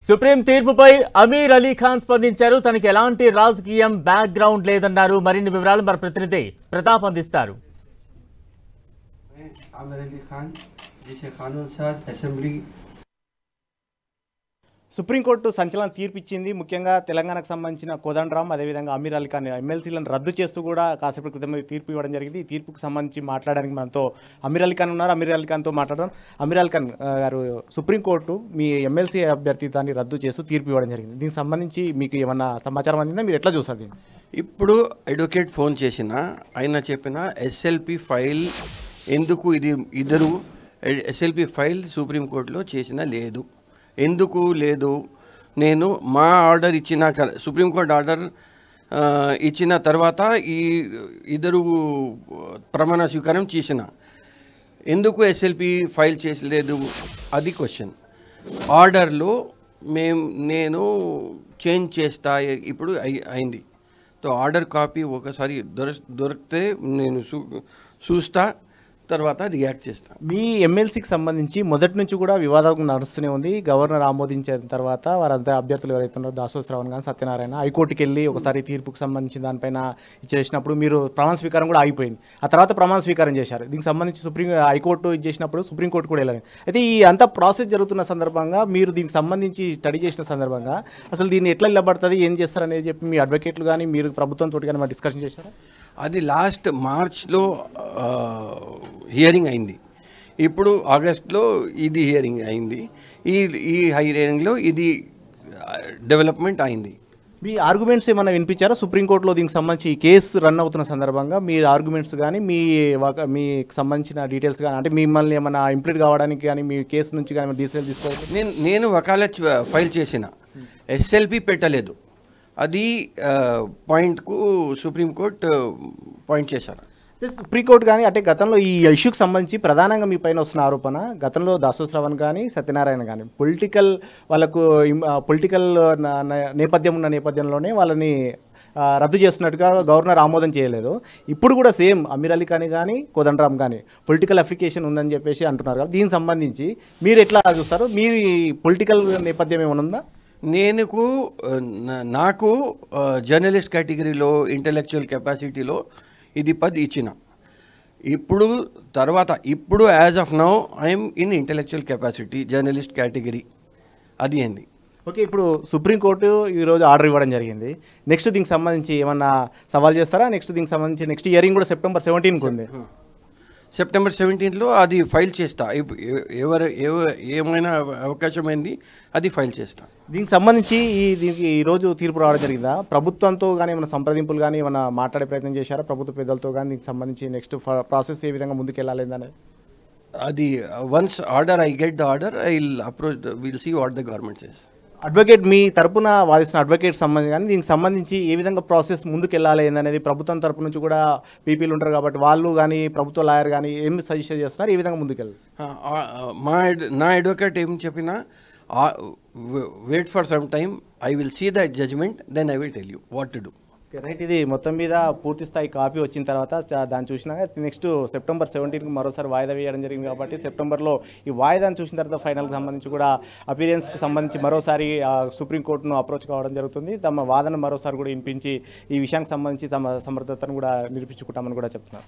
Supreme తీర్పుపై Aamir Ali Khan స్పందించారు. తనకి ఎలాంటి రాజకీయం బ్యాక్ గ్రౌండ్ లేదన్నారు. మరిన్ని వివరాలు మన ప్రతినిధి ప్రతాప్ అందిస్తారు. आमिर अली खान जिसे कानून साज असेंबली సుప్రీంకోర్టు సంచలన తీర్పు ఇచ్చింది. ముఖ్యంగా తెలంగాణకు సంబంధించిన కోదండరాం అదేవిధంగా అమీర్ అలీ ఖాన్ ఎమ్మెల్సీలను రద్దు చేస్తూ కూడా కాసేపటి క్రితం తీర్పు ఇవ్వడం జరిగింది. ఈ తీర్పుకు సంబంధించి మాట్లాడడానికి మనతో అమీర్ అలీ ఖాన్ ఉన్నారు. అమీర్ అలీ ఖాన్తో మాట్లాడడం. అమీర్ అలీ ఖాన్ గారు, సుప్రీంకోర్టు మీ ఎమ్మెల్సీ అభ్యర్థిత్వాన్ని రద్దు చేస్తూ తీర్పు ఇవ్వడం జరిగింది. దీనికి సంబంధించి మీకు ఏమన్నా సమాచారం అందిందా? మీరు ఎట్లా చూస్తారు దీన్ని? ఇప్పుడు అడ్వకేట్ ఫోన్ చేసిన ఆయన చెప్పిన ఎస్ఎల్పి ఫైల్ ఎందుకు ఇద్దరు ఎస్ఎల్పి ఫైల్ సుప్రీంకోర్టులో చేసిన లేదు. ఎందుకు లేదు? నేను మా ఆర్డర్ ఇచ్చిన సుప్రీంకోర్టు ఆర్డర్ ఇచ్చిన తర్వాత ఈ ఇద్దరు ప్రమాణ స్వీకారం చేసిన ఎందుకు ఎస్ఎల్పి ఫైల్ చేసలేదు అది క్వశ్చన్. ఆర్డర్లో నేను చేంజ్ చేస్తా ఇప్పుడు అయింది. సో ఆర్డర్ కాపీ ఒకసారి దొరికితే నేను చూస్తా, తర్వాత రియాక్ట్ చేస్తాను. మీ ఎమ్మెల్సీకి సంబంధించి మొదటి నుంచి కూడా వివాదం నడుస్తూనే ఉంది. గవర్నర్ ఆమోదించిన తర్వాత వారంతా అభ్యర్థులు ఎవరైతే ఉన్నారో దాసో శ్రవణ్ కానీ సత్యనారాయణ హైకోర్టుకి వెళ్ళి ఒకసారి తీర్పుకు సంబంధించి దానిపైన ఇచ్చేసినప్పుడు మీరు ప్రమాణ స్వీకారం కూడా ఆగిపోయింది. ఆ తర్వాత ప్రమాణ స్వీకారం చేశారు. దీనికి సంబంధించి హైకోర్టు ఇచ్చేసినప్పుడు సుప్రీంకోర్టు కూడా వెళ్ళాలి. అయితే ఈ అంతా ప్రాసెస్ జరుగుతున్న సందర్భంగా మీరు దీనికి సంబంధించి స్టడీ చేసిన సందర్భంగా అసలు దీన్ని ఎట్లా నిలబడుతుంది, ఏం చేస్తారనేది చెప్పి మీ అడ్వకేట్లు కానీ మీరు ప్రభుత్వంతో కానీ మా డిస్కషన్ చేశారా? అది లాస్ట్ మార్చ్లో హియరింగ్ అయింది. ఇప్పుడు ఆగస్ట్లో ఇది హియరింగ్ అయింది. ఈ హియరింగ్లో ఇది డెవలప్మెంట్ అయింది. మీ ఆర్గ్యుమెంట్స్ ఏమైనా వినిపించారా సుప్రీంకోర్టులో? దీనికి సంబంధించి ఈ కేసు రన్ అవుతున్న సందర్భంగా మీ ఆర్గ్యుమెంట్స్ కానీ మీకు సంబంధించిన డీటెయిల్స్ కానీ, అంటే మిమ్మల్ని ఏమైనా ఇంప్లీట్ కావడానికి కానీ మీ కేసు నుంచి కానీ డీటెయిల్స్ తీసుకోవాలి. నేను వకాలత్ ఫైల్ చేసిన ఎస్ఎల్పి పెట్టలేదు. అది పాయింట్కు సుప్రీంకోర్టు పాయింట్ చేశారు. సుప్రీంకోర్టు కానీ అంటే గతంలో ఈ ఇష్యూకి సంబంధించి ప్రధానంగా మీ పైన వస్తున్న ఆరోపణ, గతంలో దాసో శ్రవణ్ కానీ సత్యనారాయణ కానీ పొలిటికల్ నేపథ్యం ఉన్న నేపథ్యంలోనే వాళ్ళని రద్దు చేస్తున్నట్టుగా గవర్నర్ ఆమోదం చేయలేదు. ఇప్పుడు కూడా సేమ్ అమీర్ అలీ ఖాన్ కానీ కోదండరాం కానీ పొలిటికల్ అఫిలియేషన్ ఉందని చెప్పేసి అంటున్నారు కదా. దీనికి సంబంధించి మీరు ఎట్లా చూస్తారు? మీ పొలిటికల్ నేపథ్యం ఏమైనా ఉందా? నాకు జర్నలిస్ట్ కేటగిరీలో ఇంటలెక్చువల్ కెపాసిటీలో ఇది 10 ఇచ్చిన. ఇప్పుడు as of now I'm in intellectual capacity journalist category. అది ఏంది. ఓకే, ఇప్పుడు సుప్రీంకోర్టు ఈరోజు ఆర్డర్ ఇవ్వడం జరిగింది. నెక్స్ట్ దీనికి సంబంధించి ఏమన్నా సవాల్ చేస్తారా? దీనికి సంబంధించి నెక్స్ట్ హియరింగ్ కూడా సెప్టెంబర్ 17కి ఉంది. సెప్టెంబర్ 17లో అది ఫైల్ చేస్తా. ఏమైనా అవకాశం అయింది అది ఫైల్ చేస్తా. దీనికి సంబంధించి దీనికి ఈరోజు తీర్పు రావడం జరిగిందా? ప్రభుత్వంతో కానీ ఏమైనా సంప్రదింపులు కానీ ఏమైనా మాట్లాడే ప్రయత్నం చేశారా ప్రభుత్వ పెద్దలతో కానీ? దీనికి సంబంధించి నెక్స్ట్ ప్రాసెస్ ఏ విధంగా ముందుకెళ్ళాలి అనేది అది once order I get the order I will approach will see what the government says. Advocate మీ తరపున వాదిస్తున్న అడ్వకేట్ సంబంధించి కానీ దీనికి సంబంధించి ఏ విధంగా ప్రాసెస్ ముందుకెళ్ళాలి అనేది ప్రభుత్వం తరపు నుంచి కూడా పీపీలు ఉంటారు కాబట్టి వాళ్ళు కానీ ప్రభుత్వ లాయర్ కానీ ఏమి సజెషన్ చేస్తున్నారు? ఏ విధంగా ముందుకెళ్ళాలి? నా అడ్వకేట్ ఏం చెప్పినా wait for some time, I will see the judgement, then I will tell you what to do. Right, ఇది మొత్తం మీద పూర్తి స్థాయి కాపీ వచ్చిన తర్వాత దాన్ని చూసినాక నెక్స్ట్ సెప్టెంబర్ 17కి మరోసారి వాయిదా వేయడం జరిగింది. కాబట్టి సెప్టెంబర్లో ఈ వాయిదాన్ని చూసిన తర్వాత ఫైనల్కి సంబంధించి కూడా అపీరియన్స్కి సంబంధించి మరోసారి సుప్రీంకోర్టును అప్రోచ్ కావడం జరుగుతుంది. తమ వాదన మరోసారి కూడా వినిపించి ఈ విషయానికి సంబంధించి తమ సమర్థతను కూడా నిరూపించుకుంటామని కూడా చెప్తున్నారు.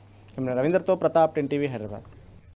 రవీందర్తో ప్రతాప్, 10 టీవీ, హైదరాబాద్.